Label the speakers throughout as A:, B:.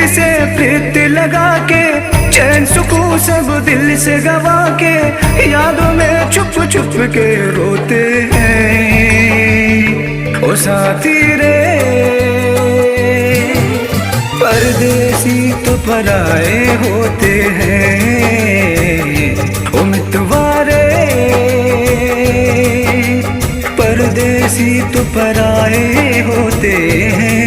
A: से प्रीत लगा के, चैन सुकून सब दिल से गवा के, यादों में छुप छुप के रोते हैं ओ साथी रे। परदेसी तो पराए होते हैं ओ मितवारे, परदेसी तो पराए होते हैं।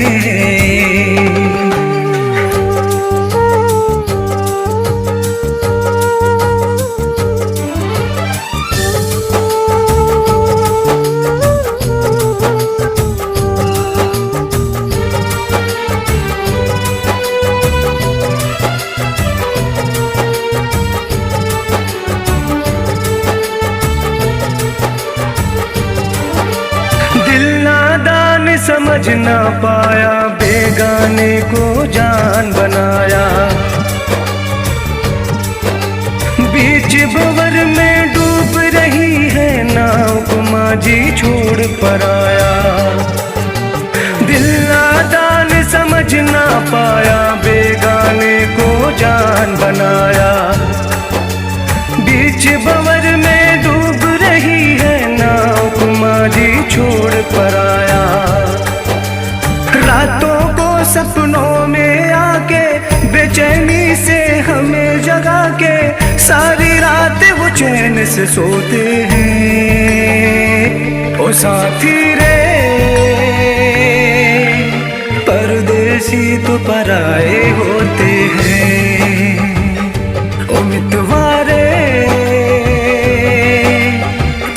A: समझ ना पाया, बेगाने को जान बनाया, बीच भंवर में डूब रही है नाव को माझी छोड़ पर आया। दिल नादान समझ ना पाया, बेगाने को जान बनाया, बीच भंवर में डूब रही है नाव को माझी छोड़ पर आया। रातों को सपनों में आके बेचैनी से हमें जगा के, सारी रात वो चैन से सोते हैं ओ साथी रे। परदेसी तो पराए होते हैं ओ मितवारे,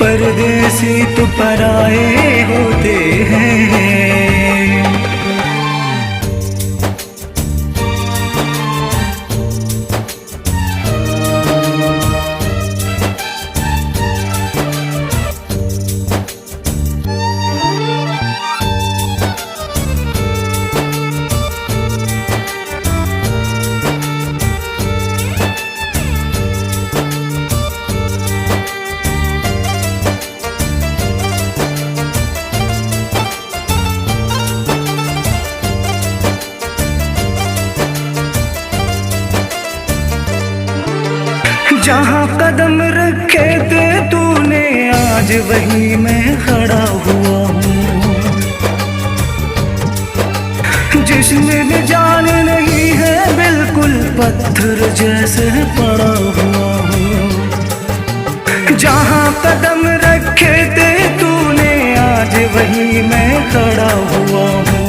A: परदेसी तो पराए होते हैं। जहाँ कदम रखे थे तूने, आज वहीं मैं खड़ा हुआ हूँ। जिसमें भी जान नहीं है, बिल्कुल पत्थर जैसे पड़ा हुआ हूँ। जहाँ कदम रखे थे तूने, आज वहीं मैं खड़ा हुआ हूँ।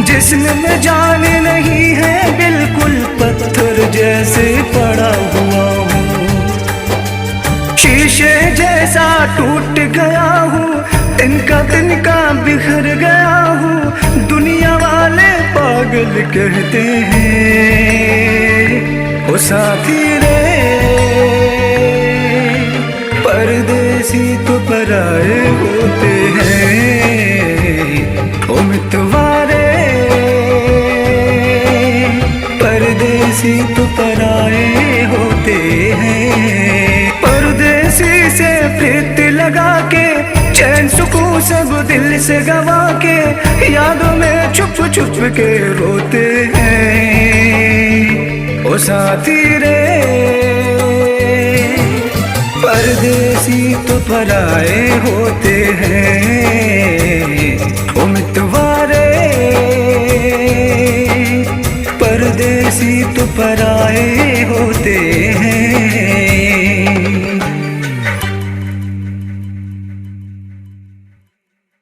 A: जिस्म में जान नहीं है, बिल्कुल पत्थर जैसे पड़ा हुआ हूँ। शीशे जैसा टूट गया हूँ, तिनका बिखर गया हूँ। दुनिया वाले पागल कहते हैं ओ साथी रे। परदेसी तो पराए होते हैं ओ मितवारे, परदेसी तो पराए होते हैं। परदेसी से प्रीत लगा के, चैन सुकून सब दिल से गवा के, यादों में छुप छुप के रोते हैं ओ साथी रे। परदेसी तो पराए होते हैं ओ मितवारे, परदेसी तो पराए